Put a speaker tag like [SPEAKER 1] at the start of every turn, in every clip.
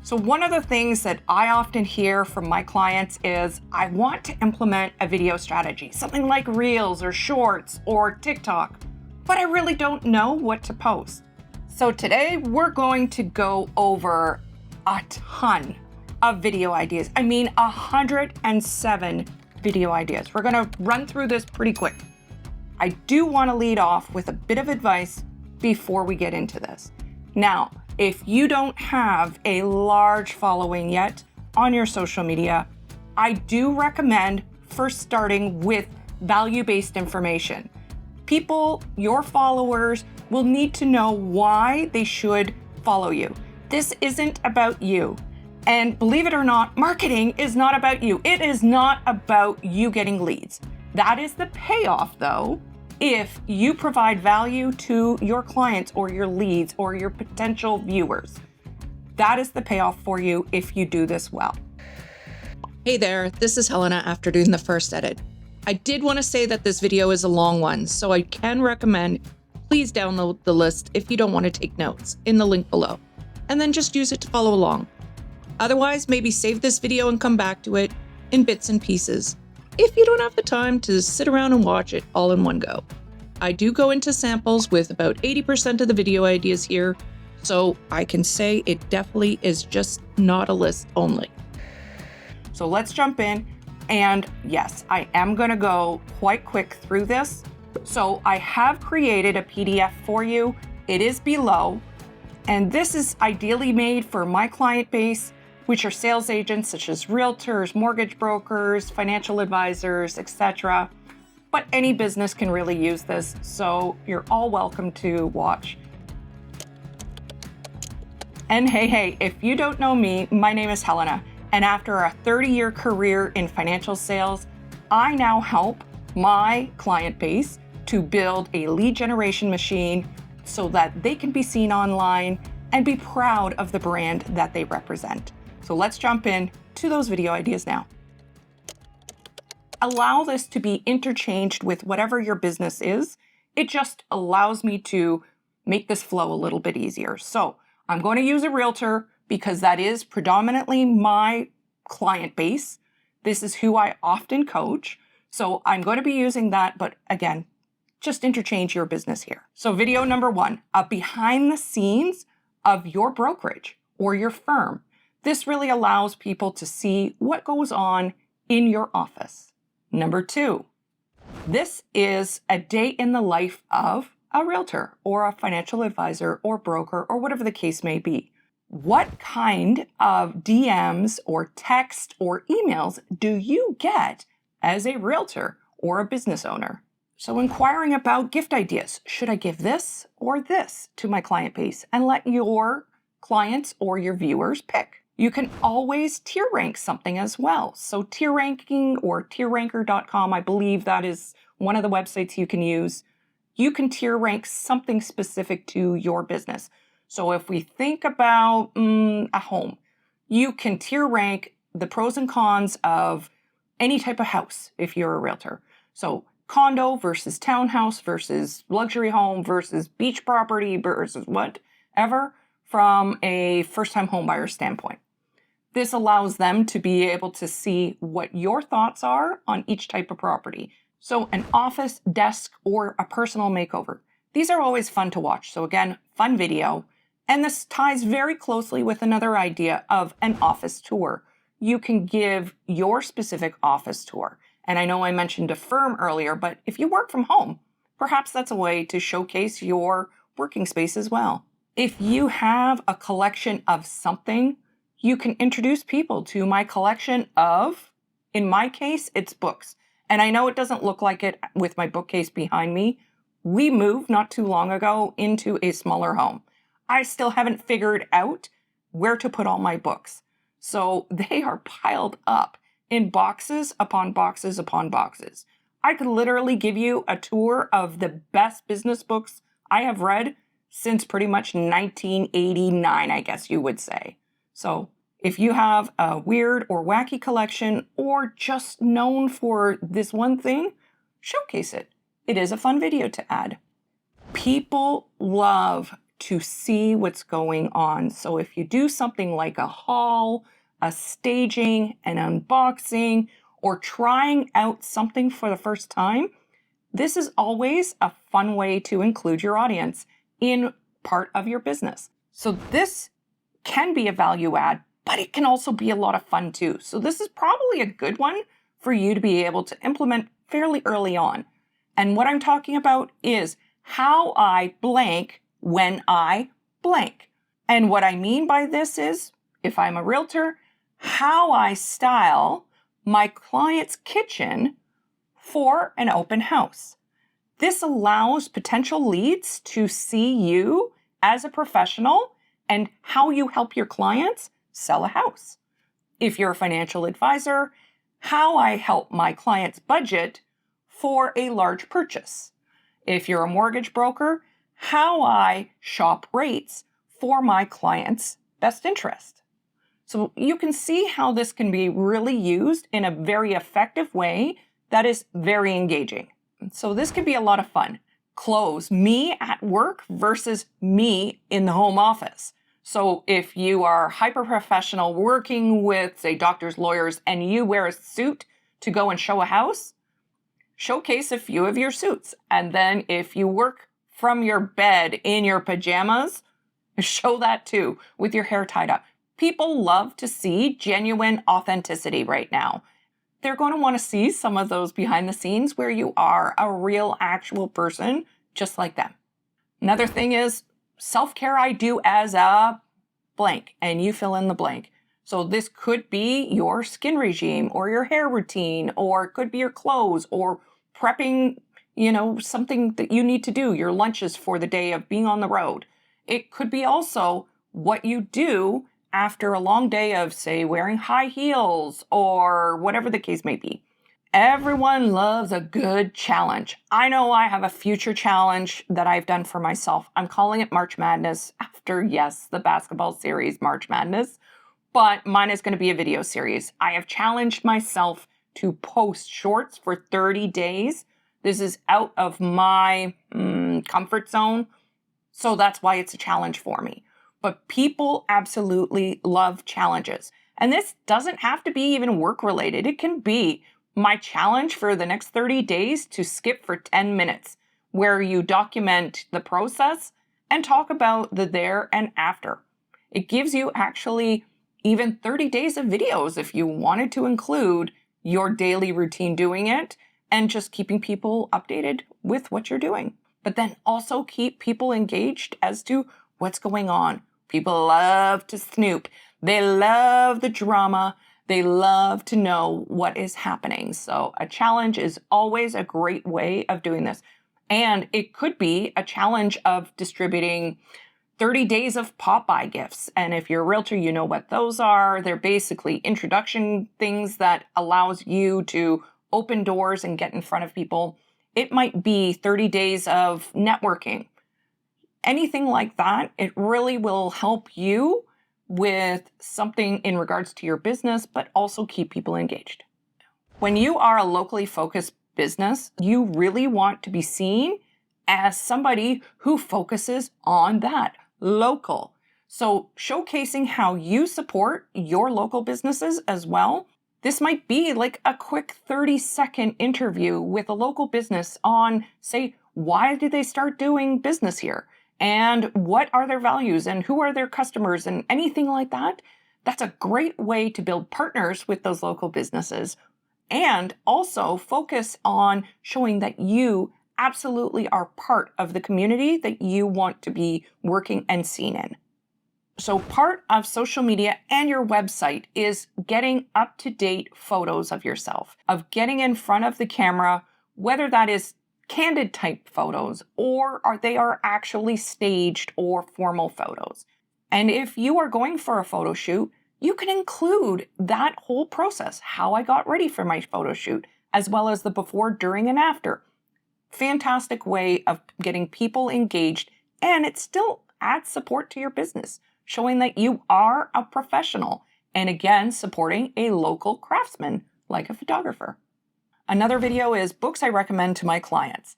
[SPEAKER 1] So one of the things that I often hear from my clients is, I want to implement a video strategy, something like Reels or Shorts or TikTok, but I really don't know what to post. So today we're going to go over a ton of video ideas. I mean, 107 video ideas. We're gonna run through this pretty quick. I do wanna lead off with a bit of advice before we get into this. Now, if you don't have a large following yet on your social media, I do recommend first starting with value-based information. People, your followers, will need to know why they should follow you. This isn't about you. And believe it or not, marketing is not about you. It is not about you getting leads. That is the payoff, though, if you provide value to your clients or your leads or your potential viewers. That is the payoff for you if you do this well. Hey there, this is Helena after doing the first edit. I did want to say that this video is a long one, so I can recommend please download the list if you don't want to take notes in the link below, and then just use it to follow along. Otherwise, maybe save this video and come back to it in bits and pieces if you don't have the time to sit around and watch it all in one go. I do go into samples with about 80% of the video ideas here, so I can say it definitely is just not a list only. So let's jump in, and yes, I am gonna go quite quick through this. So I have created a PDF for you. It is below, and this is ideally made for my client base, which are sales agents such as realtors, mortgage brokers, financial advisors, etc. But any business can really use this, so you're all welcome to watch. And hey, if you don't know me, my name is Helena, and after a 30-year career in financial sales, I now help my client base to build a lead generation machine so that they can be seen online and be proud of the brand that they represent. So let's jump in to those video ideas now. Allow this to be interchanged with whatever your business is. It just allows me to make this flow a little bit easier. So I'm going to use a realtor because that is predominantly my client base. This is who I often coach. So I'm going to be using that, but again, just interchange your business here. So video number one, a behind the scenes of your brokerage or your firm. This really allows people to see what goes on in your office. Number two, this is a day in the life of a realtor or a financial advisor or broker or whatever the case may be. What kind of DMs or text or emails do you get as a realtor or a business owner? So inquiring about gift ideas. Should I give this or this to my client base? And let your clients or your viewers pick. You can always tier rank something as well. So tier ranking or tierranker.com, I believe that is one of the websites you can use. You can tier rank something specific to your business. So if we think about a home, you can tier rank the pros and cons of any type of house if you're a realtor. So condo versus townhouse versus luxury home versus beach property versus whatever from a first-time homebuyer standpoint. This allows them to be able to see what your thoughts are on each type of property. So an office, desk, or a personal makeover. These are always fun to watch. So again, fun video. And this ties very closely with another idea of an office tour. You can give your specific office tour. And I know I mentioned a firm earlier, but if you work from home, perhaps that's a way to showcase your working space as well. If you have a collection of something, you can introduce people to my collection of, in my case, it's books. And I know it doesn't look like it with my bookcase behind me. We moved not too long ago into a smaller home. I still haven't figured out where to put all my books. So they are piled up in boxes upon boxes upon boxes. I could literally give you a tour of the best business books I have read since pretty much 1989, I guess you would say. So if you have a weird or wacky collection or just known for this one thing, showcase it. It is a fun video to add. People love to see what's going on. So if you do something like a haul, a staging, an unboxing, or trying out something for the first time, this is always a fun way to include your audience in part of your business. So this can be a value add, but it can also be a lot of fun too. So this is probably a good one for you to be able to implement fairly early on. And what I'm talking about is how I blank when I blank. And what I mean by this is, if I'm a realtor, how I style my client's kitchen for an open house. This allows potential leads to see you as a professional and how you help your clients sell a house. If you're a financial advisor, how I help my clients budget for a large purchase. If you're a mortgage broker, how I shop rates for my clients' best interest. So you can see how this can be really used in a very effective way that is very engaging. So this could be a lot of fun. Clothes, me at work versus me in the home office. So if you are hyper professional working with, say, doctors, lawyers, and you wear a suit to go and show a house, showcase a few of your suits. And then if you work from your bed in your pajamas, show that too with your hair tied up. People love to see genuine authenticity right now. They're going to want to see some of those behind the scenes where you are a real actual person just like them. Another thing is self-care I do as a blank, and you fill in the blank. So this could be your skin regime or your hair routine, or it could be your clothes or prepping, something that you need to do, your lunches for the day of being on the road. It could be also what you do after a long day of, say, wearing high heels or whatever the case may be. Everyone loves a good challenge. I know I have a future challenge that I've done for myself. I'm calling it March Madness after, yes, the basketball series March Madness, but mine is going to be a video series. I have challenged myself to post shorts for 30 days. This is out of my comfort zone, so that's why it's a challenge for me. But people absolutely love challenges. And this doesn't have to be even work related. It can be my challenge for the next 30 days to skip for 10 minutes, where you document the process and talk about the there and after. It gives you actually even 30 days of videos if you wanted to include your daily routine doing it and just keeping people updated with what you're doing. But then also keep people engaged as to what's going on. People love to snoop. They love the drama. They love to know what is happening. So a challenge is always a great way of doing this. And it could be a challenge of distributing 30 days of pop-by gifts. And if you're a realtor, you know what those are. They're basically introduction things that allows you to open doors and get in front of people. It might be 30 days of networking. Anything like that, it really will help you with something in regards to your business, but also keep people engaged. When you are a locally focused business, you really want to be seen as somebody who focuses on that, local. So showcasing how you support your local businesses as well. This might be like a quick 30-second interview with a local business on, say, why did they start doing business here? And what are their values and who are their customers and anything like that. That's a great way to build partners with those local businesses and also focus on showing that you absolutely are part of the community that you want to be working and seen in. So part of social media and your website is getting up-to-date photos of yourself, of getting in front of the camera, whether that is candid type photos or they are actually staged or formal photos. And if you are going for a photo shoot, you can include that whole process, how I got ready for my photo shoot, as well as the before, during, and after. Fantastic way of getting people engaged, and it still adds support to your business, showing that you are a professional, and again, supporting a local craftsman like a photographer. Another video is books I recommend to my clients.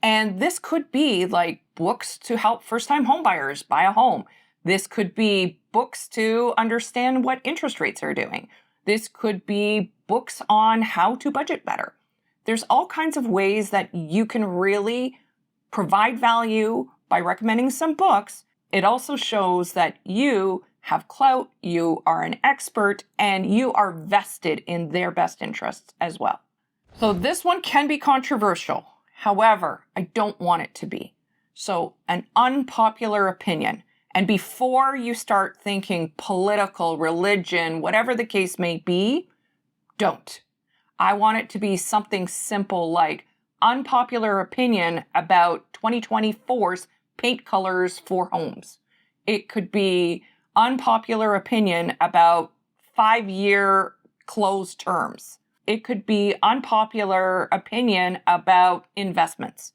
[SPEAKER 1] And this could be like books to help first-time homebuyers buy a home. This could be books to understand what interest rates are doing. This could be books on how to budget better. There's all kinds of ways that you can really provide value by recommending some books. It also shows that you have clout, you are an expert, and you are vested in their best interests as well. So this one can be controversial. However, I don't want it to be. So an unpopular opinion. And before you start thinking political, religion, whatever the case may be, don't. I want it to be something simple like unpopular opinion about 2024's paint colors for homes. It could be unpopular opinion about 5-year closed terms. It could be unpopular opinion about investments.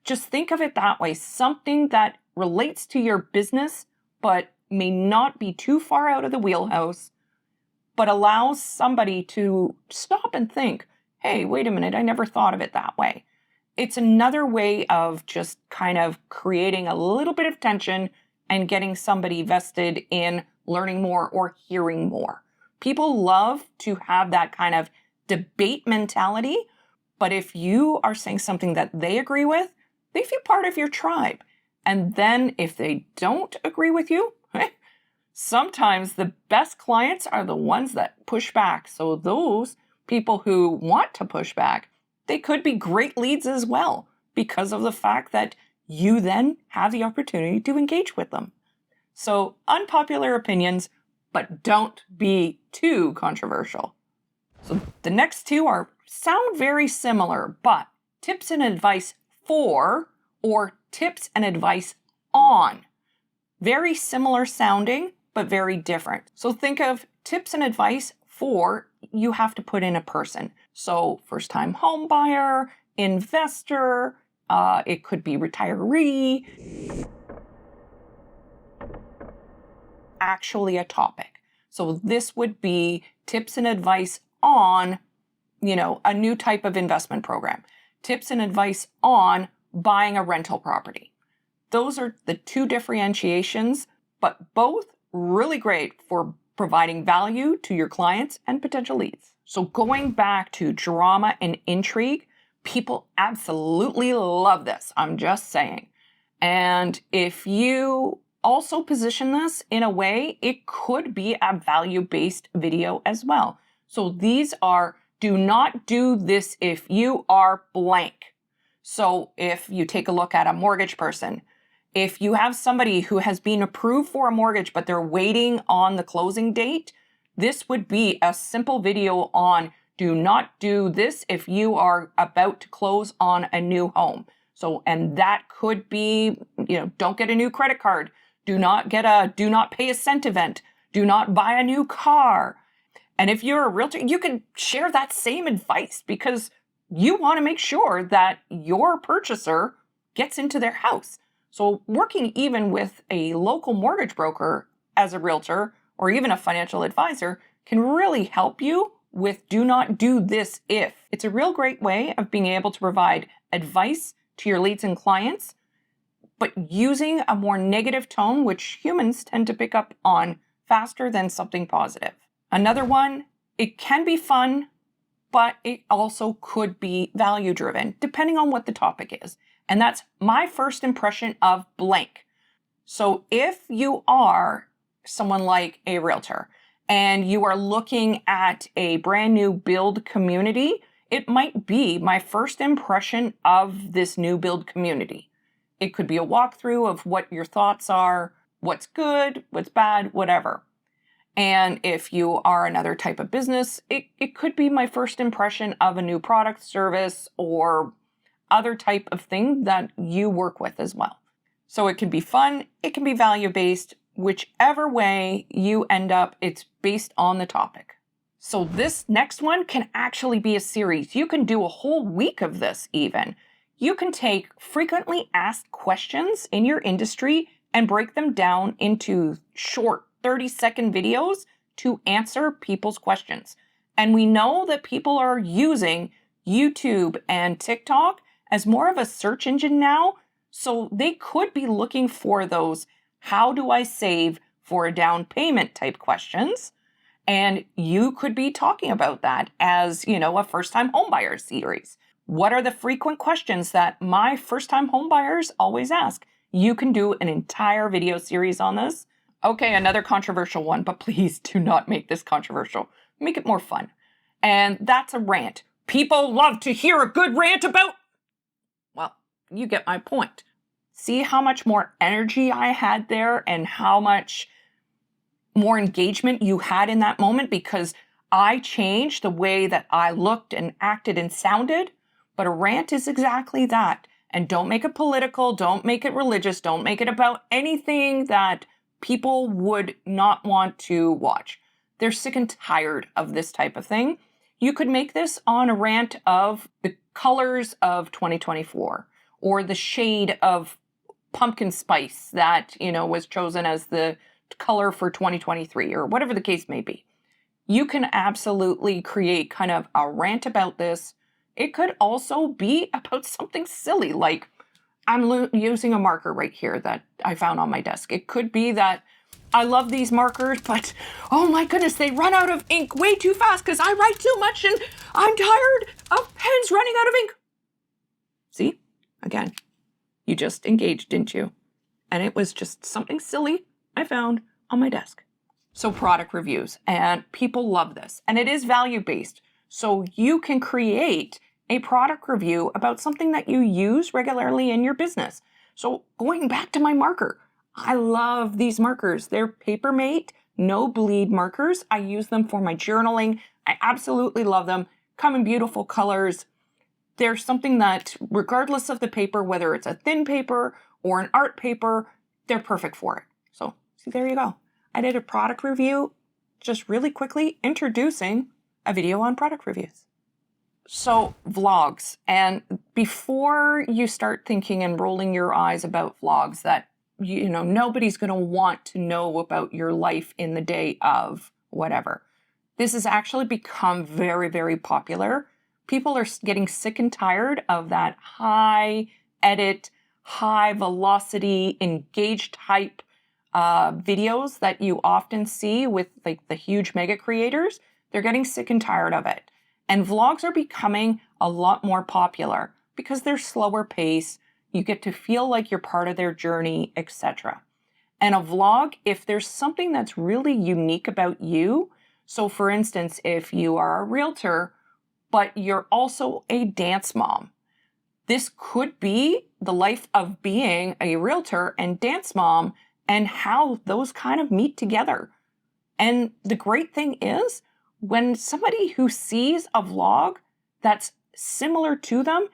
[SPEAKER 1] Just think of it that way, something that relates to your business, but may not be too far out of the wheelhouse, but allows somebody to stop and think, hey, wait a minute, I never thought of it that way. It's another way of just kind of creating a little bit of tension and getting somebody vested in learning more or hearing more. People love to have that kind of debate mentality, but if you are saying something that they agree with, they feel part of your tribe. And then if they don't agree with you, sometimes the best clients are the ones that push back. So those people who want to push back, they could be great leads as well because of the fact that you then have the opportunity to engage with them. So unpopular opinions, but don't be too controversial. So the next two sound very similar, but tips and advice for or tips and advice on. Very similar sounding, but very different. So think of tips and advice for, you have to put in a person. So first-time home buyer, investor, it could be retiree, actually a topic. So this would be tips and advice on, a new type of investment program. Tips and advice on buying a rental property. Those are the two differentiations, but both really great for providing value to your clients and potential leads. So going back to drama and intrigue, people absolutely love this. I'm just saying. And if you also position this in a way, it could be a value-based video as well. So these are, do not do this if you are blank. So if you take a look at a mortgage person, if you have somebody who has been approved for a mortgage, but they're waiting on the closing date, this would be a simple video on do not do this if you are about to close on a new home. So, and that could be, don't get a new credit card. Do not pay a cent event. Do not buy a new car. And if you're a realtor, you can share that same advice because you want to make sure that your purchaser gets into their house. So working even with a local mortgage broker as a realtor or even a financial advisor can really help you with do not do this if. It's a real great way of being able to provide advice to your leads and clients, but using a more negative tone, which humans tend to pick up on faster than something positive. Another one, it can be fun, but it also could be value-driven, depending on what the topic is. And that's my first impression of blank. So if you are someone like a realtor and you are looking at a brand new build community, it might be my first impression of this new build community. It could be a walkthrough of what your thoughts are, what's good, what's bad, whatever. And if you are another type of business, it could be my first impression of a new product, service, or other type of thing that you work with as well. So it can be fun, it can be value-based, whichever way you end up, it's based on the topic. So this next one can actually be a series. You can do a whole week of this even. You can take frequently asked questions in your industry and break them down into short 30-second videos to answer people's questions. And we know that people are using YouTube and TikTok as more of a search engine now. So they could be looking for those, how do I save for a down payment type questions? And you could be talking about that as, a first-time homebuyer series. What are the frequent questions that my first-time homebuyers always ask? You can do an entire video series on this. Okay, another controversial one, but please do not make this controversial. Make it more fun. And that's a rant. People love to hear a good rant about... Well, you get my point. See how much more energy I had there and how much more engagement you had in that moment because I changed the way that I looked and acted and sounded. But a rant is exactly that. And don't make it political, don't make it religious, don't make it about anything that people would not want to watch. They're sick and tired of this type of thing. You could make this on a rant of the colors of 2024 or the shade of pumpkin spice that, was chosen as the color for 2023 or whatever the case may be. You can absolutely create kind of a rant about this. It could also be about something silly, like I'm using a marker right here that I found on my desk. It could be that I love these markers, but oh my goodness, they run out of ink way too fast because I write too much and I'm tired of pens running out of ink. See, again, you just engaged, didn't you? And it was just something silly I found on my desk. So product reviews, and people love this, and it is value-based. So you can create a product review about something that you use regularly in your business. So going back to my marker, I love these markers. They're Papermate, no bleed markers. I use them for my journaling. I absolutely love them. Come in beautiful colors. They're something that, regardless of the paper, whether it's a thin paper or an art paper, they're perfect for it. So, see, there you go. I did a product review, just really quickly introducing a video on product reviews. So, vlogs. And before you start thinking and rolling your eyes about vlogs that, nobody's going to want to know about your life in the day of whatever. This has actually become very, very popular. People are getting sick and tired of that high edit, high velocity, engaged type videos that you often see with like the huge mega creators. They're getting sick and tired of it. And vlogs are becoming a lot more popular because they're slower pace. You get to feel like you're part of their journey, etc. And a vlog, if there's something that's really unique about you, so for instance, if you are a realtor, but you're also a dance mom, this could be the life of being a realtor and dance mom and how those kind of meet together. And the great thing is, when somebody who sees a vlog that's similar to them,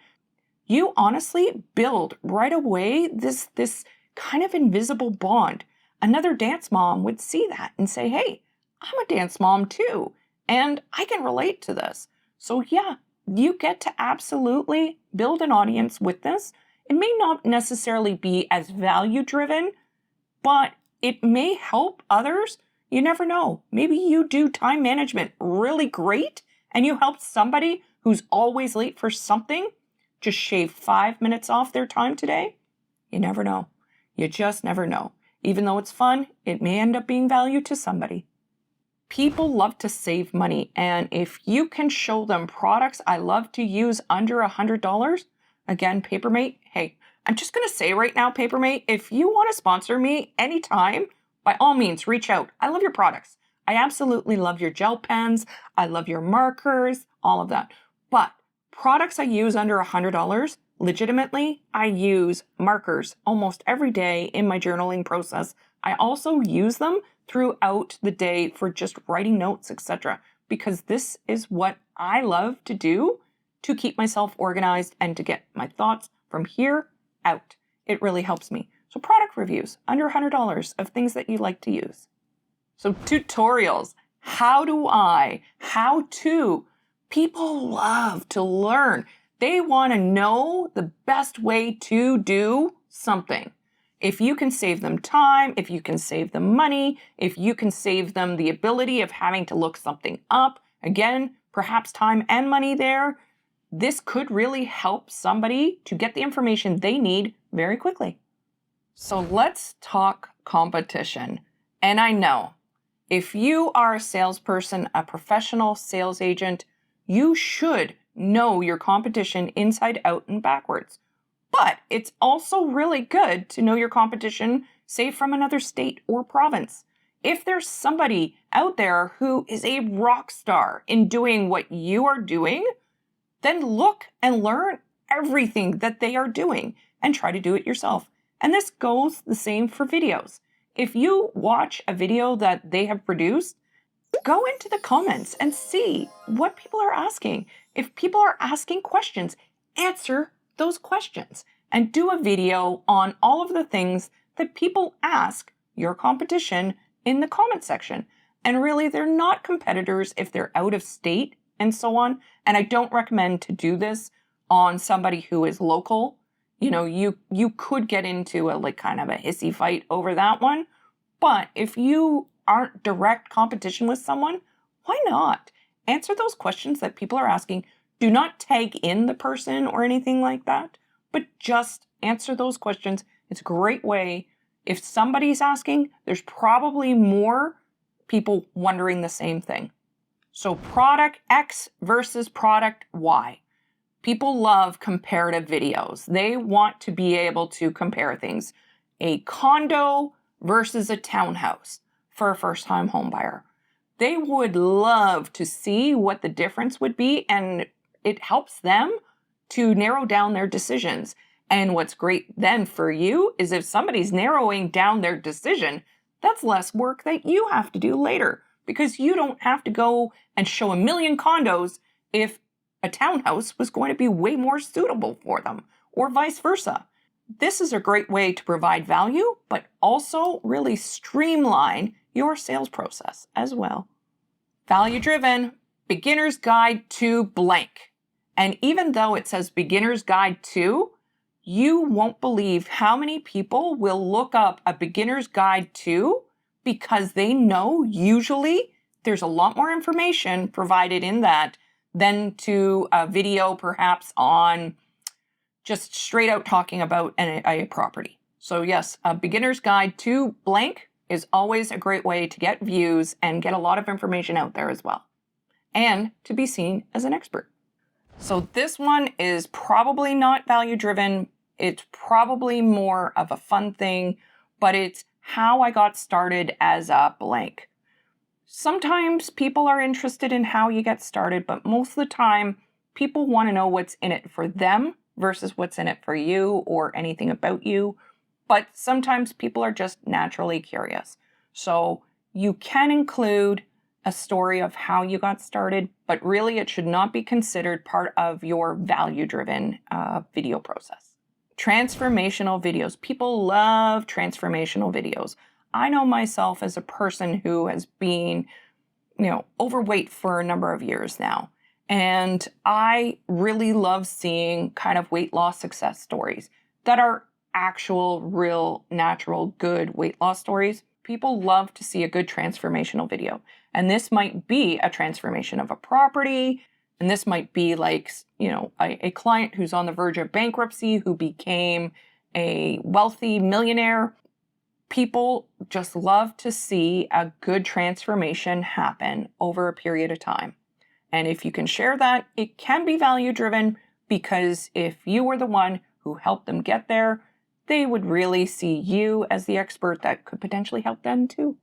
[SPEAKER 1] you honestly build right away this kind of invisible bond. Another dance mom would see that and say, hey, I'm a dance mom too, and I can relate to this. So yeah, you get to absolutely build an audience with this. It may not necessarily be as value driven, but it may help others. You never know. Maybe you do time management really great and you help somebody who's always late for something just shave 5 minutes off their time today. You never know. You just never know. Even though it's fun, it may end up being value to somebody. People love to save money, and if you can show them products I love to use under $100, again, Papermate, hey, I'm just going to say right now, Papermate, if you want to sponsor me anytime, by all means, reach out. I love your products. I absolutely love your gel pens. I love your markers, all of that. But products I use under $100, legitimately, I use markers almost every day in my journaling process. I also use them throughout the day for just writing notes, etc. Because this is what I love to do to keep myself organized and to get my thoughts from here out. It really helps me. So product reviews under $100 of things that you like to use. So tutorials, how to. People love to learn. They want to know the best way to do something. If you can save them time, if you can save them money, if you can save them the ability of having to look something up, again, perhaps time and money there, this could really help somebody to get the information they need very quickly. So let's talk competition. And I know if you are a salesperson, a professional sales agent, you should know your competition inside out and backwards. But it's also really good to know your competition, say from another state or province. If there's somebody out there who is a rock star in doing what you are doing, then look and learn everything that they are doing and try to do it yourself. And this goes the same for videos. If you watch a video that they have produced, go into the comments and see what people are asking. If people are asking questions, answer those questions and do a video on all of the things that people ask your competition in the comment section. And really, they're not competitors if they're out of state and so on. And I don't recommend to do this on somebody who is local. You know, you could get into a kind of a hissy fight over that one. But if you aren't direct competition with someone, why not? Answer those questions that people are asking. Do not tag in the person or anything like that, but just answer those questions. It's a great way. If somebody's asking, there's probably more people wondering the same thing. So product X versus product Y. People love comparative videos. They want to be able to compare things. A condo versus a townhouse for a first-time home buyer. They would love to see what the difference would be, and it helps them to narrow down their decisions. And what's great then for you is if somebody's narrowing down their decision, that's less work that you have to do later, because you don't have to go and show a million condos if a townhouse was going to be way more suitable for them, or vice versa. This is a great way to provide value, but also really streamline your sales process as well. Value driven, beginner's guide to blank. And even though it says beginner's guide to, you won't believe how many people will look up a beginner's guide to because they know usually there's a lot more information provided in that than to a video perhaps on just straight out talking about a property. So yes, a beginner's guide to blank is always a great way to get views and get a lot of information out there as well, and to be seen as an expert. So this one is probably not value driven. It's probably more of a fun thing, but it's how I got started as a blank. Sometimes people are interested in how you get started, but most of the time people want to know what's in it for them versus what's in it for you or anything about you. But sometimes people are just naturally curious. So you can include a story of how you got started, but really it should not be considered part of your value-driven video process. Transformational videos. People love transformational videos. I know myself as a person who has been, overweight for a number of years now. And I really love seeing kind of weight loss success stories that are actual, real, natural, good weight loss stories. People love to see a good transformational video. And this might be a transformation of a property. And this might be a client who's on the verge of bankruptcy, who became a wealthy millionaire. People just love to see a good transformation happen over a period of time. And if you can share that, it can be value driven, because if you were the one who helped them get there, they would really see you as the expert that could potentially help them too.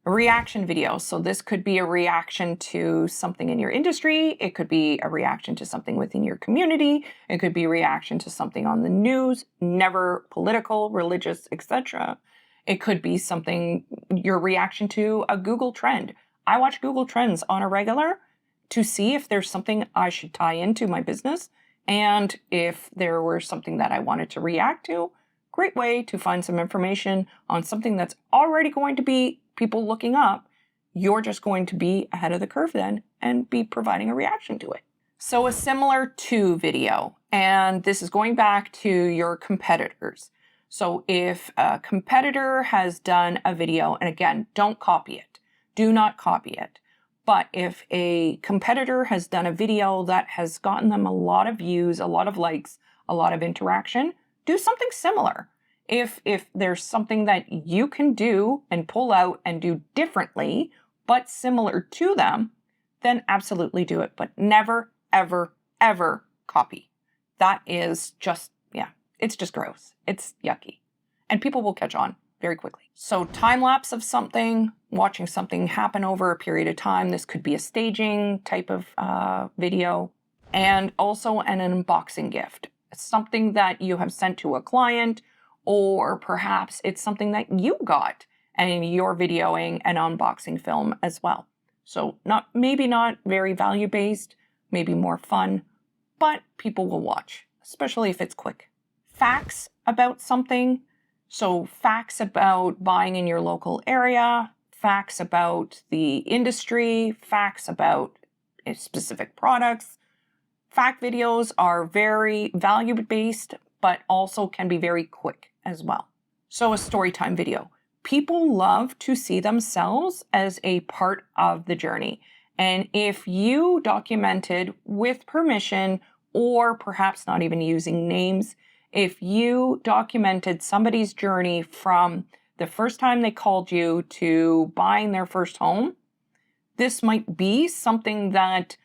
[SPEAKER 1] A reaction video. So this could be a reaction to something in your industry. It could be a reaction to something within your community. It could be a reaction to something on the news, never political, religious, etc. It could be something, your reaction to a Google trend. I watch Google Trends on a regular to see if there's something I should tie into my business. And if there were something that I wanted to react to, great way to find some information on something that's already going to be people looking up. You're just going to be ahead of the curve then and be providing a reaction to it. So a similar to video, and this is going back to your competitors. So if a competitor has done a video, and again, don't copy it. Do not copy it. But if a competitor has done a video that has gotten them a lot of views, a lot of likes, a lot of interaction, do something similar. If there's something that you can do and pull out and do differently, but similar to them, then absolutely do it. But never, ever, ever copy. That is just, yeah, it's just gross. It's yucky. And people will catch on very quickly. So time lapse of something, watching something happen over a period of time. This could be a staging type of video. And also an unboxing gift. Something that you have sent to a client, or perhaps it's something that you got and you're videoing an unboxing film as well. So maybe not very value-based, maybe more fun, but people will watch, especially if it's quick. Facts about something. So facts about buying in your local area, facts about the industry, facts about specific products. Fact videos are very value-based, but also can be very quick as well. So a Storytime video. People love to see themselves as a part of the journey. And if you documented with permission, or perhaps not even using names, if you documented somebody's journey from the first time they called you to buying their first home, this might be something that,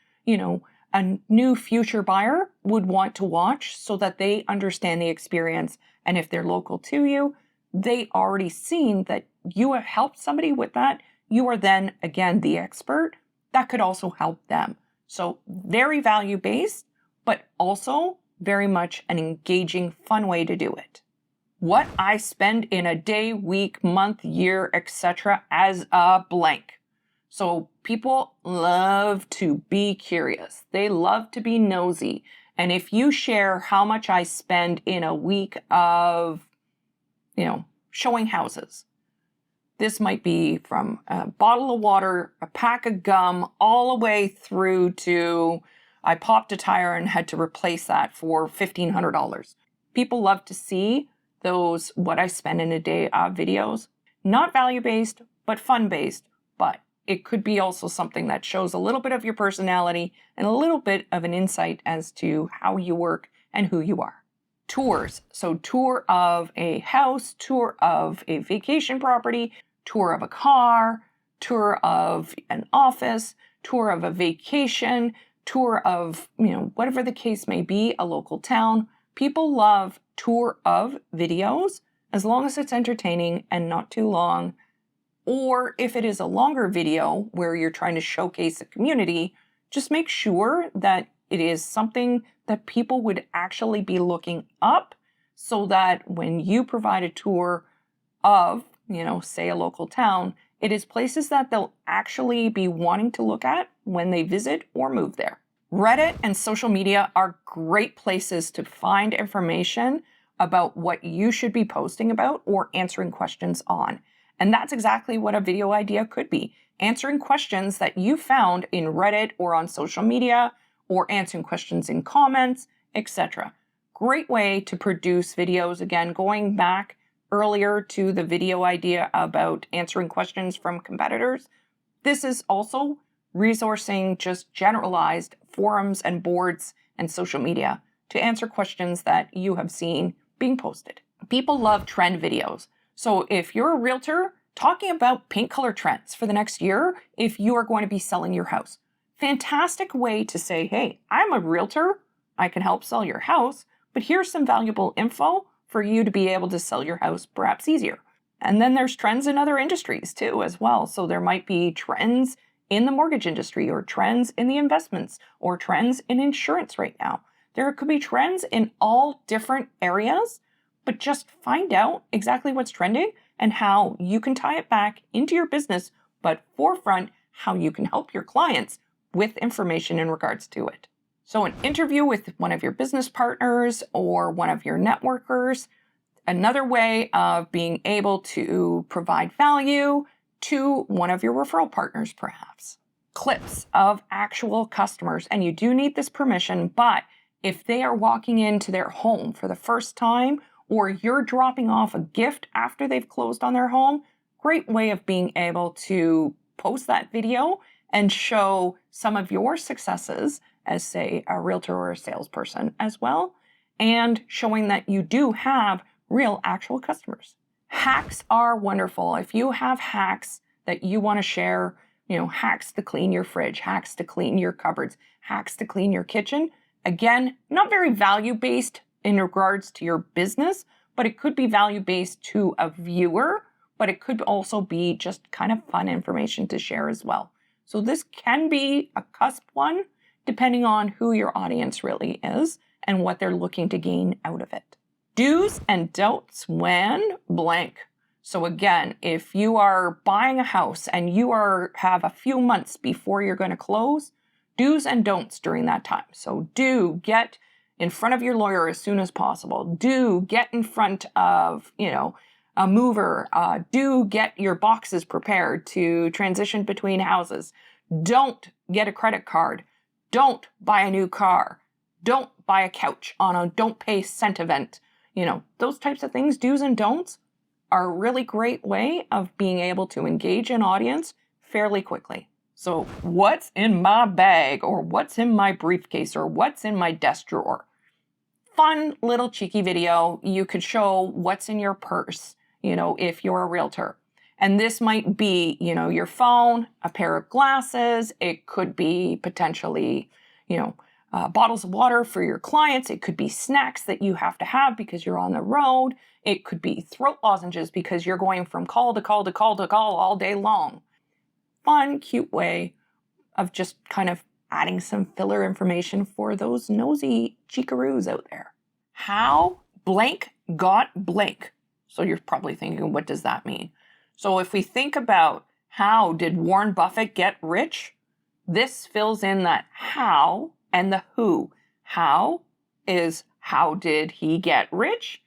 [SPEAKER 1] a new future buyer would want to watch so that they understand the experience. And if they're local to you, they already seen that you have helped somebody with that. You are then, again, the expert. That could also help them. So very value-based, but also very much an engaging, fun way to do it. What I spend in a day, week, month, year, etc. as a blank. So people love to be curious. They love to be nosy. And if you share how much I spend in a week of, showing houses, this might be from a bottle of water, a pack of gum, all the way through to I popped a tire and had to replace that for $1,500. People love to see those what I spend in a day videos. Not value-based, but fun-based, but it could be also something that shows a little bit of your personality and a little bit of an insight as to how you work and who you are. Tours. So tour of a house, tour of a vacation property, tour of a car, tour of an office, tour of a vacation, tour of, whatever the case may be, a local town. People love tour of videos as long as it's entertaining and not too long. Or if it is a longer video where you're trying to showcase a community, just make sure that it is something that people would actually be looking up so that when you provide a tour of, say a local town, it is places that they'll actually be wanting to look at when they visit or move there. Reddit and social media are great places to find information about what you should be posting about or answering questions on. And that's exactly what a video idea could be. Answering questions that you found in Reddit or on social media, or answering questions in comments, etc. Great way to produce videos. Again, going back earlier to the video idea about answering questions from competitors. This is also resourcing just generalized forums and boards and social media to answer questions that you have seen being posted. People love trend videos. So if you're a realtor, talking about paint color trends for the next year, if you are going to be selling your house. Fantastic way to say, hey, I'm a realtor. I can help sell your house, but here's some valuable info for you to be able to sell your house perhaps easier. And then there's trends in other industries too as well. So there might be trends in the mortgage industry or trends in the investments or trends in insurance right now. There could be trends in all different areas, but just find out exactly what's trending and how you can tie it back into your business, but forefront how you can help your clients with information in regards to it. So an interview with one of your business partners or one of your networkers, another way of being able to provide value to one of your referral partners, perhaps. Clips of actual customers, and you do need this permission, but if they are walking into their home for the first time, or you're dropping off a gift after they've closed on their home, great way of being able to post that video and show some of your successes as, say, a realtor or a salesperson as well. and showing that you do have real actual customers. Hacks are wonderful. If you have hacks that you want to share, hacks to clean your fridge, hacks to clean your cupboards, hacks to clean your kitchen, again, not very value-based in regards to your business, but it could be value-based to a viewer, but it could also be just kind of fun information to share as well. So this can be a cusp one, depending on who your audience really is and what they're looking to gain out of it. Do's and don'ts when blank. So again, if you are buying a house and you have a few months before you're going to close, do's and don'ts during that time. So do get in front of your lawyer as soon as possible. Do get in front of, a mover. Do get your boxes prepared to transition between houses. Don't get a credit card. Don't buy a new car. Don't buy a couch on a don't pay cent event. Those types of things, do's and don'ts, are a really great way of being able to engage an audience fairly quickly. So what's in my bag, or what's in my briefcase, or what's in my desk drawer? Fun little cheeky video. You could show what's in your purse, if you're a realtor. And this might be, your phone, a pair of glasses. It could be potentially, bottles of water for your clients. It could be snacks that you have to have because you're on the road. It could be throat lozenges because you're going from call to call to call to call all day long. Fun, cute way of just kind of adding some filler information for those nosy cheekaroos out there. How blank got blank. So you're probably thinking, what does that mean? So if we think about how did Warren Buffett get rich, this fills in that how and the who. How is how did he get rich?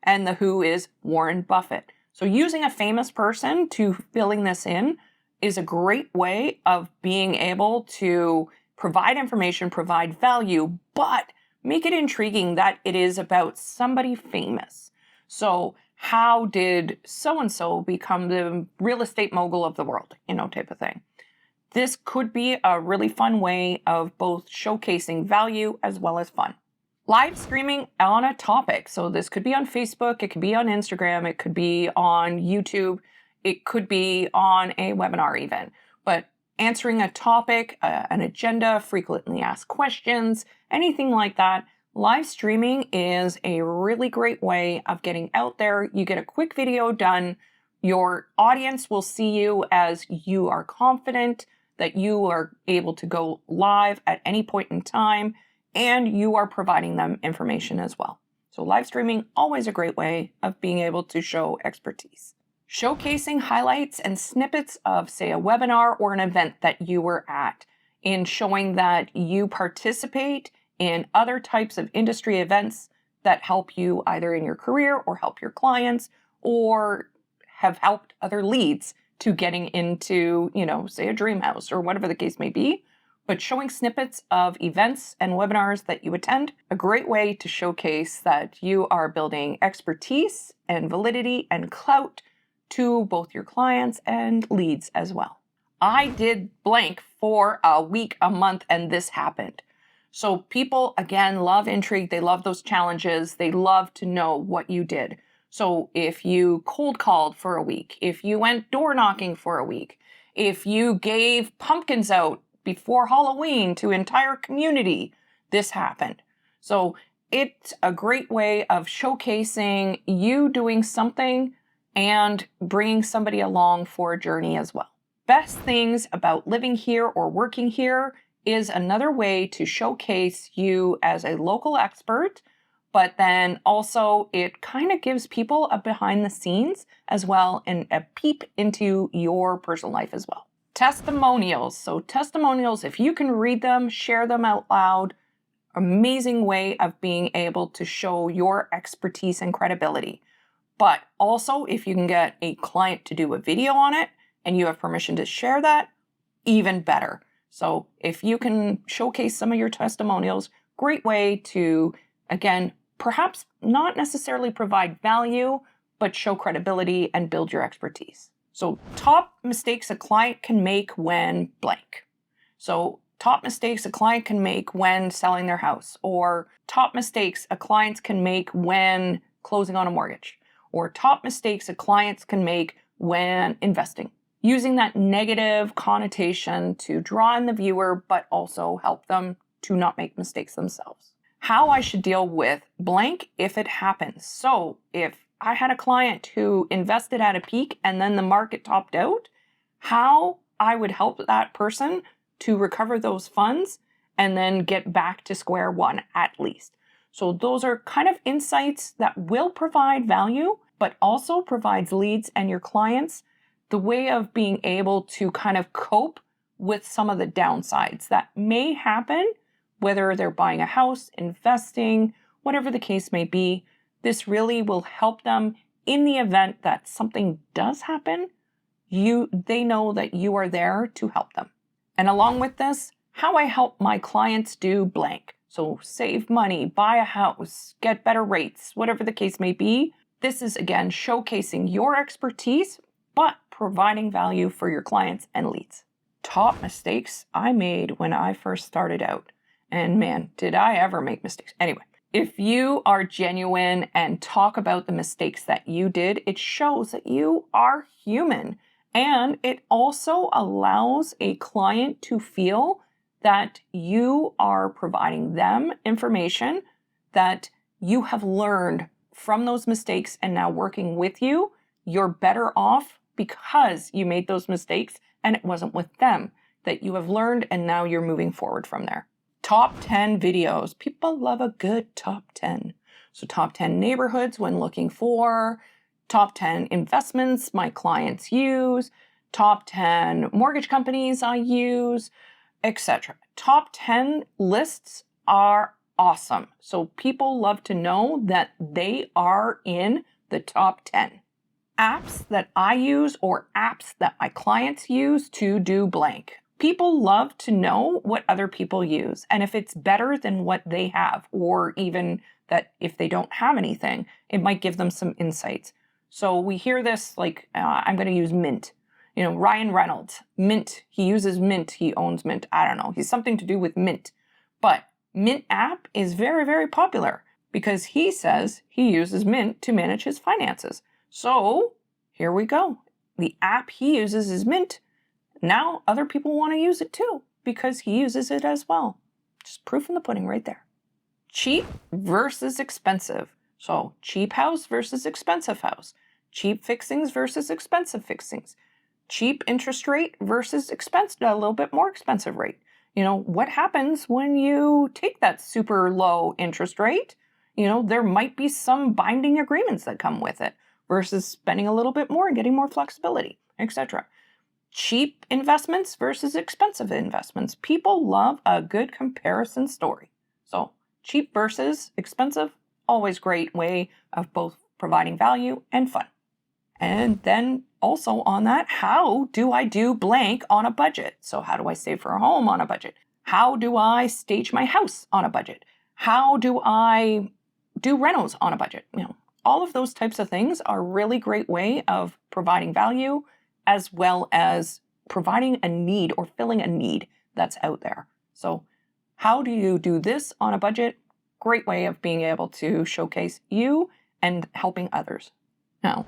[SPEAKER 1] And the who is Warren Buffett. So using a famous person to filling this in is a great way of being able to provide information, provide value, but make it intriguing that it is about somebody famous. So how did so-and-so become the real estate mogul of the world, type of thing. This could be a really fun way of both showcasing value as well as fun. Live streaming on a topic. So this could be on Facebook, it could be on Instagram, it could be on YouTube, it could be on a webinar even. But answering a topic, an agenda, frequently asked questions, anything like that, live streaming is a really great way of getting out there. You get a quick video done. Your audience will see you as you are confident that you are able to go live at any point in time, and you are providing them information as well. So live streaming, always a great way of being able to show expertise. Showcasing highlights and snippets of, say, a webinar or an event that you were at, in showing that you participate in other types of industry events that help you either in your career or help your clients or have helped other leads to getting into, say a dream house or whatever the case may be. But showing snippets of events and webinars that you attend, a great way to showcase that you are building expertise and validity and clout to both your clients and leads as well. I did blank for a week, a month, and this happened. So people, again, love intrigue. They love those challenges. They love to know what you did. So if you cold called for a week, if you went door knocking for a week, if you gave pumpkins out before Halloween to entire community, this happened. So it's a great way of showcasing you doing something and bringing somebody along for a journey as well. Best things about living here or working here is another way to showcase you as a local expert, but then also it kind of gives people a behind the scenes as well and a peep into your personal life as well. Testimonials. So testimonials, if you can read them, share them out loud, amazing way of being able to show your expertise and credibility. But also if you can get a client to do a video on it and you have permission to share that, even better. So if you can showcase some of your testimonials, great way to, again, perhaps not necessarily provide value, but show credibility and build your expertise. So top mistakes a client can make when blank. So top mistakes a client can make when selling their house, or top mistakes a client can make when closing on a mortgage, or top mistakes a client can make when investing. Using that negative connotation to draw in the viewer, but also help them to not make mistakes themselves. How I should deal with blank if it happens. So if I had a client who invested at a peak and then the market topped out, how I would help that person to recover those funds and then get back to square one at least. So those are kind of insights that will provide value, but also provides leads and your clients the way of being able to kind of cope with some of the downsides that may happen, whether they're buying a house, investing, whatever the case may be. This really will help them in the event that something does happen. They know that you are there to help them. And along with this, how I help my clients do blank. So save money, buy a house, get better rates, whatever the case may be. This is again showcasing your expertise, but providing value for your clients and leads. Top mistakes I made when I first started out. And man, did I ever make mistakes. Anyway, if you are genuine and talk about the mistakes that you did, it shows that you are human. And it also allows a client to feel that you are providing them information that you have learned from those mistakes, and now working with you, you're better off because you made those mistakes and it wasn't with them, that you have learned and now you're moving forward from there. Top 10 videos. People love a good top 10. So top 10 neighborhoods when looking for, top 10 investments my clients use, top 10 mortgage companies I use, etc. Top 10 lists are awesome. So people love to know that they are in the top 10. Apps that I use or apps that my clients use to do blank. People love to know what other people use and if it's better than what they have, or even that if they don't have anything, it might give them some insights. So we hear this like, I'm going to use Mint. You know, Ryan Reynolds, Mint, he uses Mint, he owns Mint. I don't know, he's something to do with Mint. But Mint app is very, very popular because he says he uses Mint to manage his finances. So here we go. The app he uses is Mint. Now other people want to use it too because he uses it as well. Just proof in the pudding right there. Cheap versus expensive. So cheap house versus expensive house. Cheap fixings versus expensive fixings. Cheap interest rate versus a little bit more expensive rate. You know, what happens when you take that super low interest rate? You know, there might be some binding agreements that come with it versus spending a little bit more and getting more flexibility, etc. Cheap investments versus expensive investments. People love a good comparison story. So cheap versus expensive, always great way of both providing value and fun. And then also on that, how do I do blank on a budget? So how do I save for a home on a budget? How do I stage my house on a budget? How do I do renos on a budget? You know, all of those types of things are a really great way of providing value as well as providing a need or filling a need that's out there. So how do you do this on a budget? Great way of being able to showcase you and helping others. Now,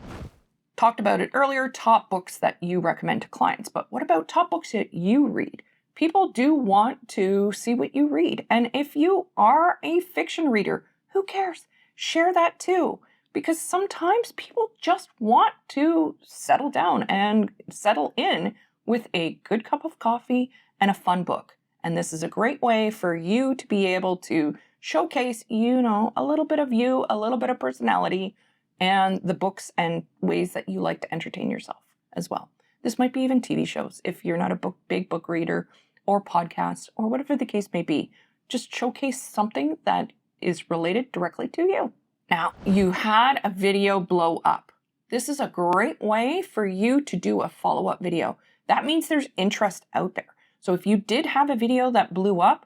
[SPEAKER 1] talked about it earlier, top books that you recommend to clients, but what about top books that you read? People do want to see what you read. And if you are a fiction reader, who cares? Share that too, because sometimes people just want to settle down and settle in with a good cup of coffee and a fun book. And this is a great way for you to be able to showcase, you know, a little bit of you, a little bit of personality, and the books and ways that you like to entertain yourself as well. This might be even TV shows if you're not a big book reader, or podcasts, or whatever the case may be. Just showcase something that is related directly to you. Now, you had a video blow up. This is a great way for you to do a follow-up video. That means there's interest out there. So if you did have a video that blew up,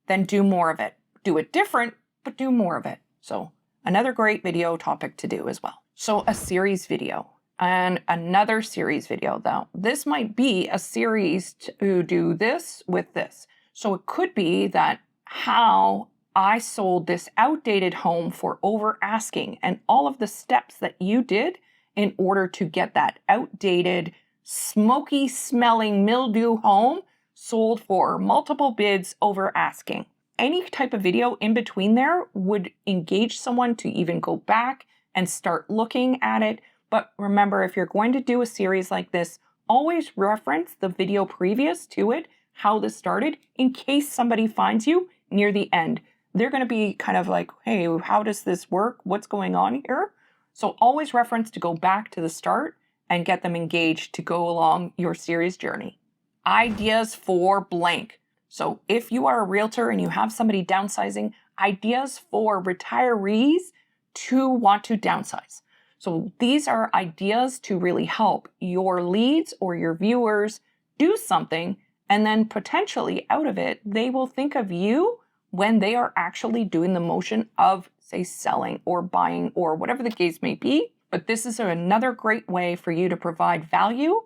[SPEAKER 1] then do more of it. Do it different, but do more of it. So another great video topic to do as well. So a series video and another series video. Now, this might be a series to do this with this. So it could be that how I sold this outdated home for over asking and all of the steps that you did in order to get that outdated, smoky smelling mildew home sold for multiple bids over asking. Any type of video in between there would engage someone to even go back and start looking at it. But remember, if you're going to do a series like this, always reference the video previous to it, how this started, in case somebody finds you near the end. They're going to be kind of like, hey, how does this work? What's going on here? So always reference to go back to the start and get them engaged to go along your series journey. Ideas for blank. So if you are a realtor and you have somebody downsizing, ideas for retirees to want to downsize. So these are ideas to really help your leads or your viewers do something, and then potentially out of it, they will think of you when they are actually doing the motion of, say, selling or buying or whatever the case may be. But this is another great way for you to provide value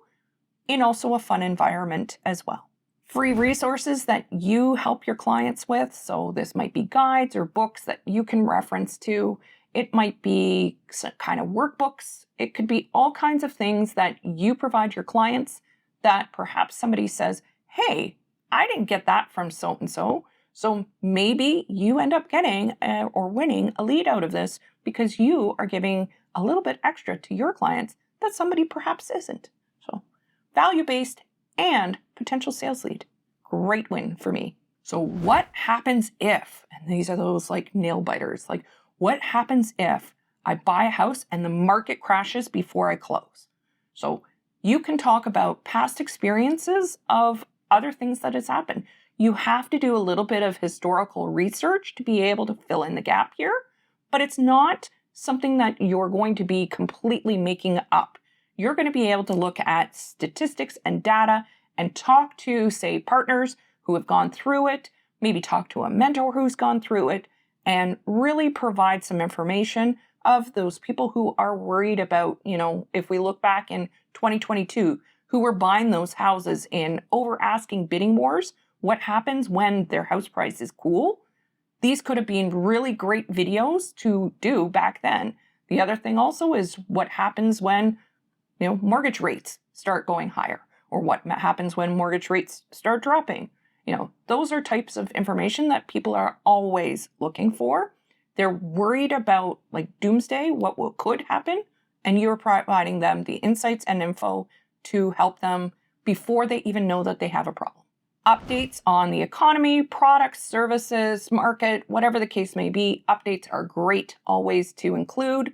[SPEAKER 1] in also a fun environment as well. Free resources that you help your clients with. So this might be guides or books that you can reference to. It might be some kind of workbooks. It could be all kinds of things that you provide your clients that perhaps somebody says, hey, I didn't get that from so-and-so. So maybe you end up getting or winning a lead out of this because you are giving a little bit extra to your clients that somebody perhaps isn't. So value-based and potential sales lead. Great win for me. So what happens if, and these are those like nail biters, like what happens if I buy a house and the market crashes before I close? So you can talk about past experiences of other things that has happened. You have to do a little bit of historical research to be able to fill in the gap here, but it's not something that you're going to be completely making up. You're going to be able to look at statistics and data and talk to, say, partners who have gone through it, maybe talk to a mentor who's gone through it, and really provide some information of those people who are worried about, if we look back in 2022, who were buying those houses in over asking bidding wars. What happens when their house price is cool? These could have been really great videos to do back then. The other thing also is what happens when, mortgage rates start going higher, or what happens when mortgage rates start dropping. Those are types of information that people are always looking for. They're worried about like doomsday, what could happen, and you're providing them the insights and info to help them before they even know that they have a problem. Updates on the economy, products, services, market, whatever the case may be, updates are great always to include.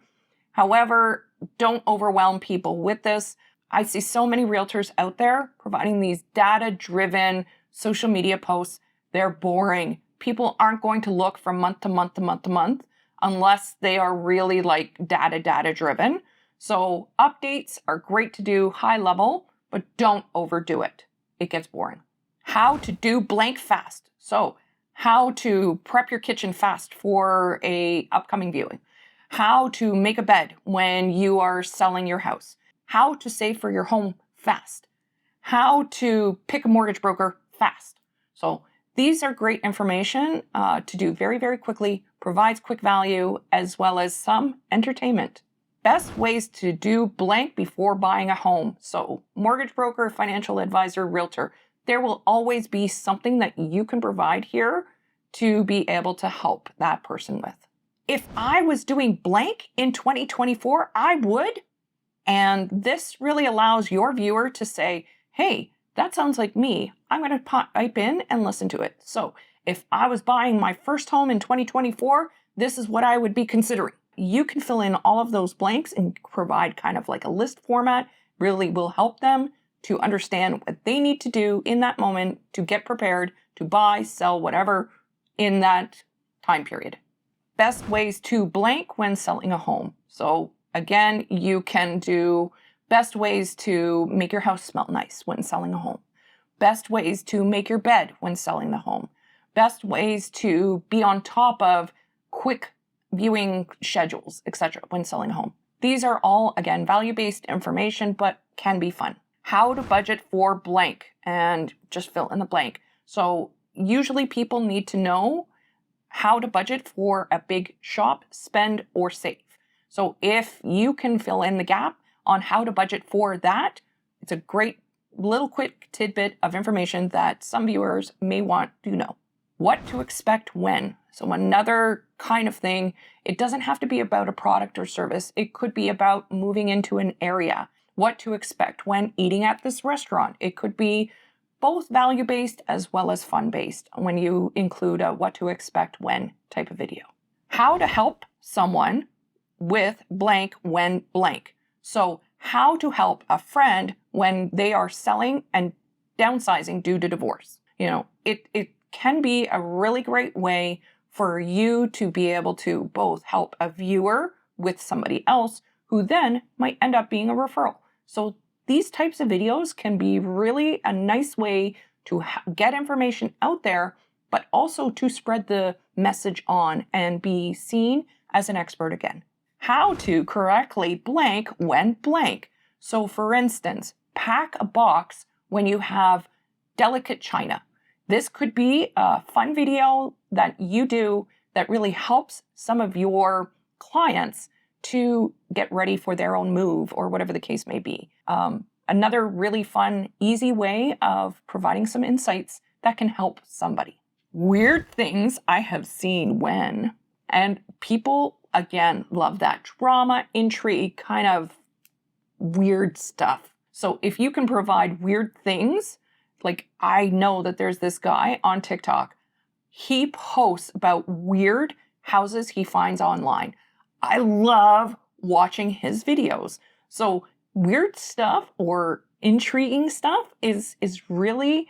[SPEAKER 1] However, don't overwhelm people with this. I see so many realtors out there providing these data-driven social media posts. They're boring. People aren't going to look from month to month to month to month unless they are really like data driven. So updates are great to do high level, but don't overdo it. It gets boring. How to do blank fast. So how to prep your kitchen fast for a upcoming viewing. How to make a bed when you are selling your house. How to save for your home fast. How to pick a mortgage broker fast. So these are great information to do very, very quickly, provides quick value as well as some entertainment. Best ways to do blank before buying a home. So mortgage broker, financial advisor, realtor. There will always be something that you can provide here to be able to help that person with. If I was doing blank in 2024, I would. And this really allows your viewer to say, hey, that sounds like me. I'm going to type in and listen to it. So if I was buying my first home in 2024, this is what I would be considering. You can fill in all of those blanks and provide kind of like a list format. Really will help them to understand what they need to do in that moment to get prepared to buy, sell, whatever in that time period. Best ways to blank when selling a home. So again, you can do best ways to make your house smell nice when selling a home. Best ways to make your bed when selling the home. Best ways to be on top of quick viewing schedules, etc. when selling a home. These are all, again, value-based information, but can be fun. How to budget for blank and just fill in the blank. So usually people need to know how to budget for a big shop, spend, or save. So if you can fill in the gap on how to budget for that, it's a great little quick tidbit of information that some viewers may want to know. What to expect when. So another kind of thing, it doesn't have to be about a product or service. It could be about moving into an area. What to expect when eating at this restaurant. It could be both value-based as well as fun-based when you include a what to expect when type of video. How to help someone with blank when blank. So how to help a friend when they are selling and downsizing due to divorce. You know, it can be a really great way for you to be able to both help a viewer with somebody else who then might end up being a referral. So these types of videos can be really a nice way to get information out there, but also to spread the message on and be seen as an expert again. How to correctly blank when blank. So for instance, pack a box when you have delicate china. This could be a fun video that you do that really helps some of your clients to get ready for their own move or whatever the case may be. Another really fun, easy way of providing some insights that can help somebody. Weird things I have seen when, and people, again, love that drama, intrigue, kind of weird stuff. So if you can provide weird things, like I know that there's this guy on TikTok, he posts about weird houses he finds online. I love watching his videos. So weird stuff or intriguing stuff is really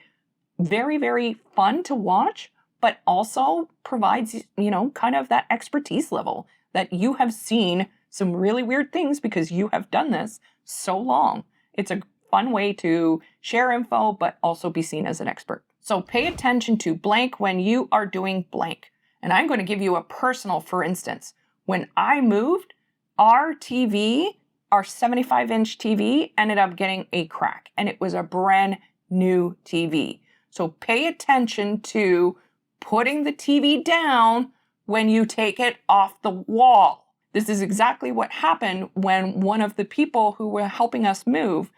[SPEAKER 1] very, very fun to watch, but also provides, you know, kind of that expertise level that you have seen some really weird things because you have done this so long. It's a fun way to share info, but also be seen as an expert. So pay attention to blank when you are doing blank. And I'm going to give you a personal, for instance. When I moved, our TV, our 75-inch TV, ended up getting a crack, and it was a brand new TV. So pay attention to putting the TV down when you take it off the wall. This is exactly what happened when one of the people who were helping us move,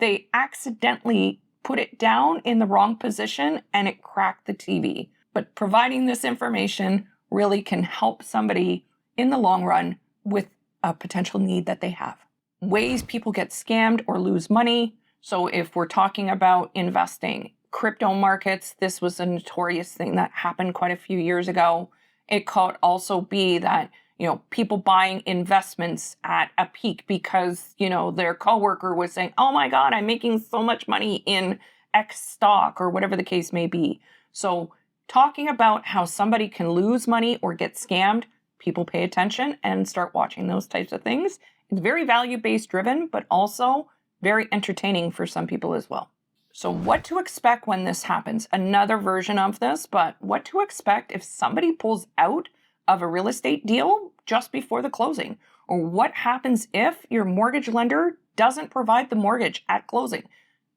[SPEAKER 1] they accidentally put it down in the wrong position and it cracked the TV. But providing this information really can help somebody in the long run with a potential need that they have. Ways people get scammed or lose money. So if we're talking about investing, crypto markets, this was a notorious thing that happened quite a few years ago. It could also be that, you know, people buying investments at a peak because, you know, their coworker was saying, oh my God, I'm making so much money in X stock or whatever the case may be. So talking about how somebody can lose money or get scammed, people pay attention and start watching those types of things. It's very value-based driven, but also very entertaining for some people as well. So what to expect when this happens? Another version of this, but what to expect if somebody pulls out of a real estate deal just before the closing? Or what happens if your mortgage lender doesn't provide the mortgage at closing?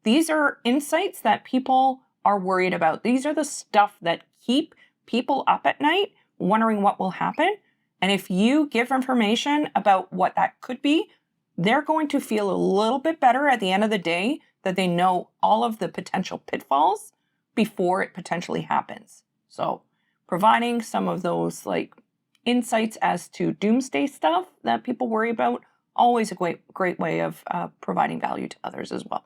[SPEAKER 1] These are insights that people are worried about. These are the stuff that keep people up at night wondering what will happen. And if you give information about what that could be, they're going to feel a little bit better at the end of the day that they know all of the potential pitfalls before it potentially happens. So providing some of those like insights as to doomsday stuff that people worry about, always a great way of providing value to others as well.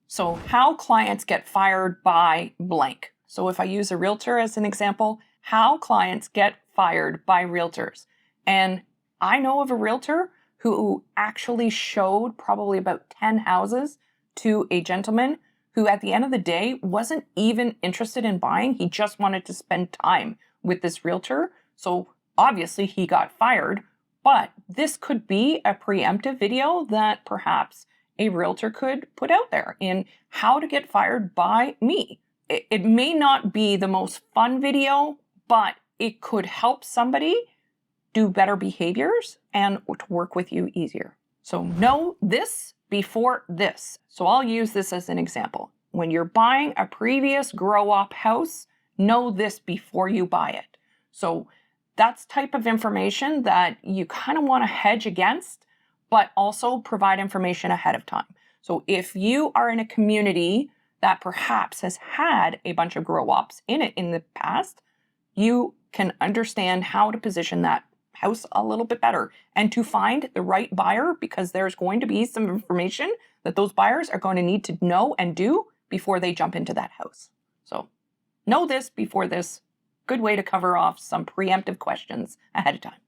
[SPEAKER 1] So how clients get fired by blank. So if I use a realtor as an example, how clients get fired by realtors. And I know of a realtor who actually showed probably about 10 houses to a gentleman who at the end of the day wasn't even interested in buying. He just wanted to spend time with this realtor. So obviously he got fired, but this could be a preemptive video that perhaps a realtor could put out there in how to get fired by me. It may not be the most fun video, but it could help somebody do better behaviors and to work with you easier. So know this before this. So I'll use this as an example. When you're buying a previous grow-up house Know this before you buy it. So that's type of information that you kind of want to hedge against, but also provide information ahead of time. So if you are in a community that perhaps has had a bunch of grow ops in it in the past, you can understand how to position that house a little bit better and to find the right buyer, because there's going to be some information that those buyers are going to need to know and do before they jump into that house. So know this before this. Good way to cover off some preemptive questions ahead of time.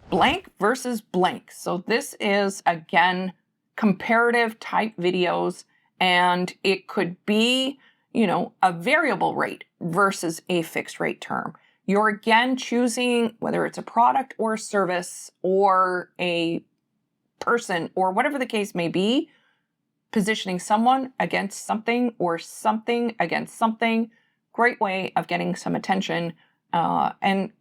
[SPEAKER 1] Blank versus blank. So this is, again, comparative type videos, and it could be, a variable rate versus a fixed rate term. You're again choosing whether it's a product or a service or a person or whatever the case may be, positioning someone against something or something against something. Great way of getting some attention and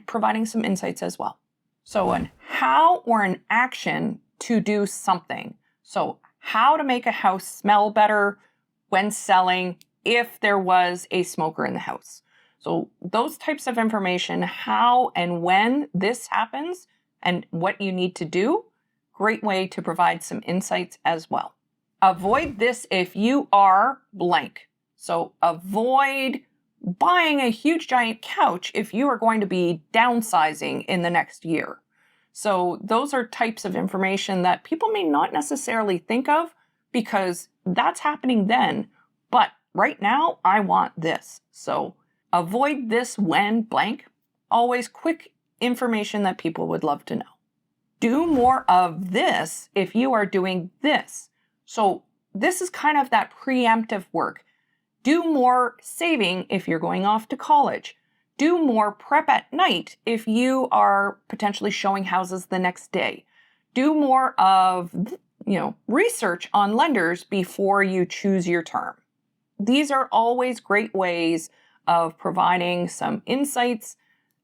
[SPEAKER 1] providing some insights as well. So an how or an action to do something. So how to make a house smell better when selling if there was a smoker in the house. So those types of information, how and when this happens and what you need to do, great way to provide some insights as well. Avoid this if you are blank. So avoid buying a huge giant couch if you are going to be downsizing in the next year. So those are types of information that people may not necessarily think of because that's happening then. But right now, I want this. So avoid this when blank. Always quick information that people would love to know. Do more of this if you are doing this. So this is kind of that preemptive work. Do more saving if you're going off to college. Do more prep at night if you are potentially showing houses the next day. Do more of, research on lenders before you choose your term. These are always great ways of providing some insights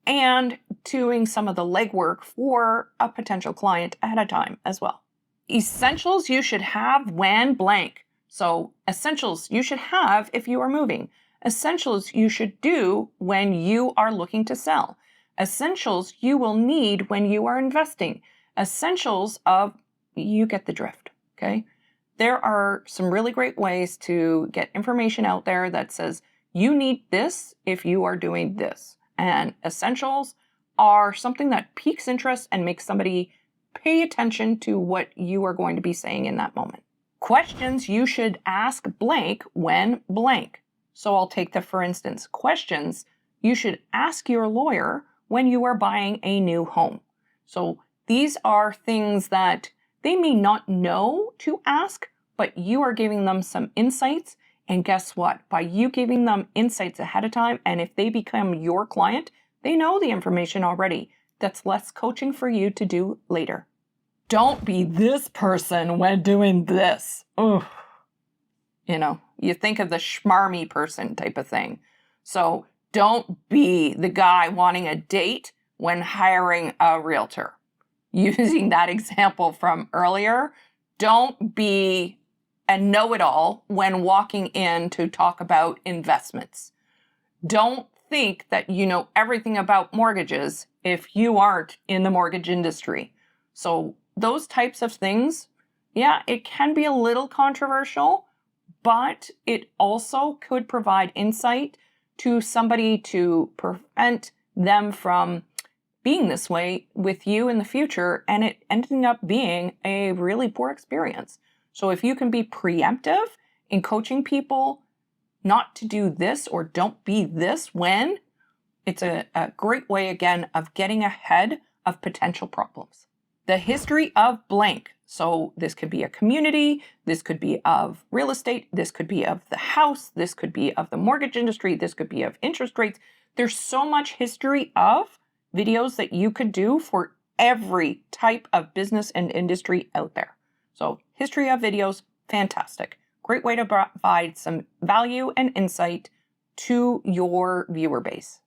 [SPEAKER 1] and doing some of the legwork for a potential client ahead of time as well. Essentials you should have when blank. So essentials you should have if you are moving. Essentials you should do when you are looking to sell. Essentials you will need when you are investing. Essentials of, you get the drift, okay? There are some really great ways to get information out there that says you need this if you are doing this. And essentials are something that piques interest and makes somebody pay attention to what you are going to be saying in that moment. Questions you should ask blank when blank. So I'll take the for instance. Questions you should ask your lawyer when you are buying a new home. So these are things that they may not know to ask, but you are giving them some insights. And guess what? By you giving them insights ahead of time, and if they become your client, they know the information already. That's less coaching for you to do later. Don't be this person when doing this. Ooh. You think of the schmarmy person type of thing. So don't be the guy wanting a date when hiring a realtor. Using that example from earlier, don't be a know-it-all when walking in to talk about investments. Don't think that you know everything about mortgages if you aren't in the mortgage industry. So those types of things, yeah, it can be a little controversial, but it also could provide insight to somebody to prevent them from being this way with you in the future and it ending up being a really poor experience. So if you can be preemptive in coaching people not to do this or don't be this when, it's a great way, again, of getting ahead of potential problems. The history of blank. So this could be a community, this could be of real estate, this could be of the house, this could be of the mortgage industry, this could be of interest rates. There's so much history of videos that you could do for every type of business and industry out there. So history of videos, fantastic. Great way to provide some value and insight to your viewer base.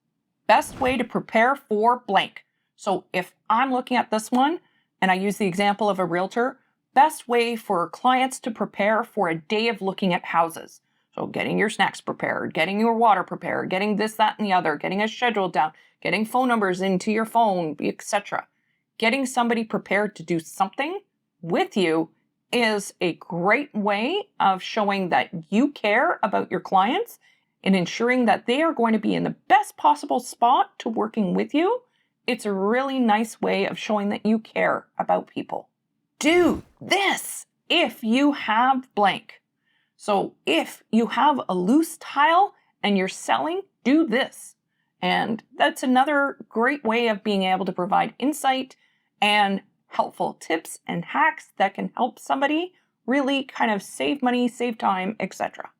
[SPEAKER 1] Best way to prepare for blank. So if I'm looking at this one and I use the example of a realtor, best way for clients to prepare for a day of looking at houses. So getting your snacks prepared, getting your water prepared, getting this, that, and the other, getting a schedule down, getting phone numbers into your phone, etc. Getting somebody prepared to do something with you is a great way of showing that you care about your clients and ensuring that they are going to be in the best possible spot to working with you. It's a really nice way of showing that you care about people. Do this if you have blank. So if you have a loose tile and you're selling, do this. And that's another great way of being able to provide insight and helpful tips and hacks that can help somebody really kind of save money, save time, etc.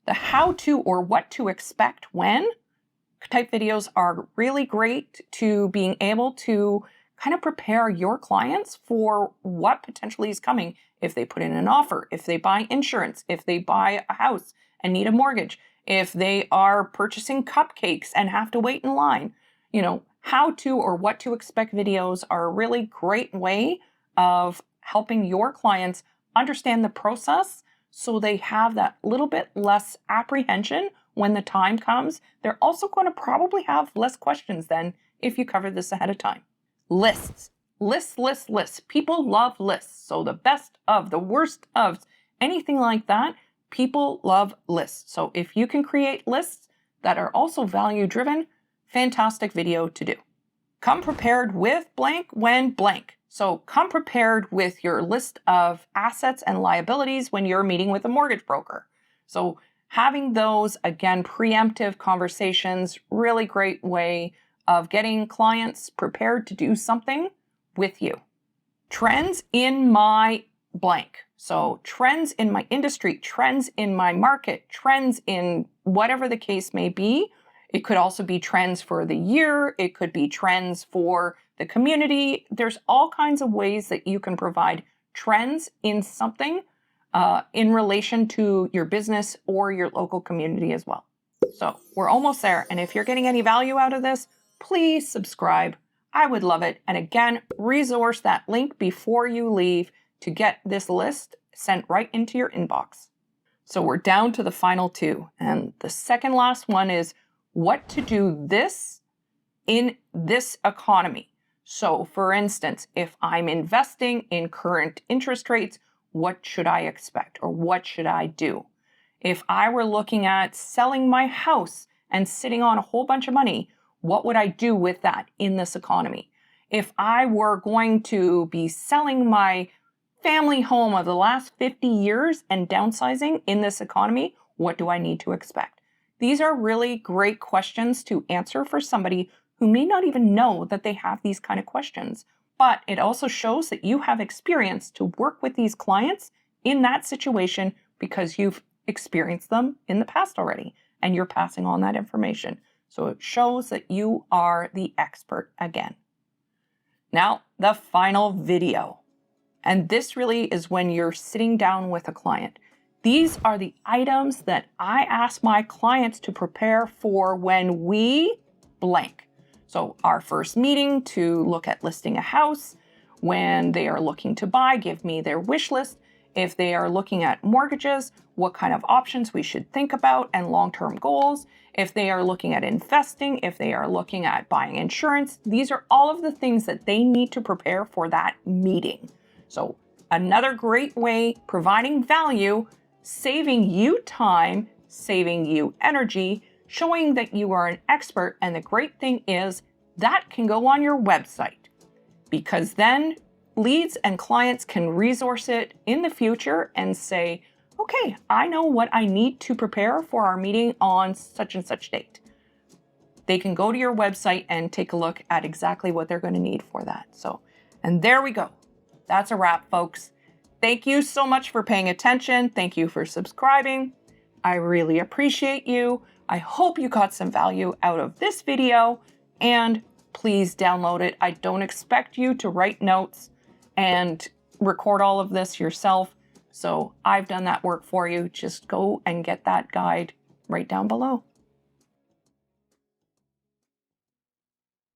[SPEAKER 1] The how to or what to expect when type videos are really great to being able to kind of prepare your clients for what potentially is coming if they put in an offer, if they buy insurance, if they buy a house and need a mortgage, if they are purchasing cupcakes and have to wait in line. How to or what to expect videos are a really great way of helping your clients understand the process so they have that little bit less apprehension when the time comes. They're also going to probably have less questions then if you cover this ahead of time. Lists. Lists. People love lists. So the best of, the worst of, anything like that, people love lists. So if you can create lists that are also value driven, fantastic video to do. Come prepared with blank when blank. So come prepared with your list of assets and liabilities when you're meeting with a mortgage broker. So having those, again, preemptive conversations, really great way of getting clients prepared to do something with you. Trends in my blank. So trends in my industry, trends in my market, trends in whatever the case may be. It could also be trends for the year. It could be trends for the community. There's all kinds of ways that you can provide trends in something in relation to your business or your local community as well. So we're almost there. And if you're getting any value out of this, please subscribe. I would love it. And again, resource that link before you leave to get this list sent right into your inbox. So we're down to the final two. And the second last one is what to do this in this economy. So for instance, if I'm investing in current interest rates, what should I expect or what should I do? If I were looking at selling my house and sitting on a whole bunch of money, what would I do with that in this economy? If I were going to be selling my family home of the last 50 years and downsizing in this economy, what do I need to expect? These are really great questions to answer for somebody who may not even know that they have these kind of questions. But it also shows that you have experience to work with these clients in that situation because you've experienced them in the past already and you're passing on that information. So it shows that you are the expert again. Now, the final video. And this really is when you're sitting down with a client. These are the items that I ask my clients to prepare for when we blank. So our first meeting to look at listing a house, when they are looking to buy, give me their wish list. If they are looking at mortgages, what kind of options we should think about and long-term goals. If they are looking at investing, if they are looking at buying insurance, these are all of the things that they need to prepare for that meeting. So another great way, providing value, saving you time, saving you energy, showing that you are an expert. And the great thing is that can go on your website because then leads and clients can resource it in the future and say, okay, I know what I need to prepare for our meeting on such and such date. They can go to your website and take a look at exactly what they're going to need for that. So, and there we go. That's a wrap, folks. Thank you so much for paying attention. Thank you for subscribing. I really appreciate you. I hope you got some value out of this video and please download it. I don't expect you to write notes and record all of this yourself. So I've done that work for you. Just go and get that guide right down below.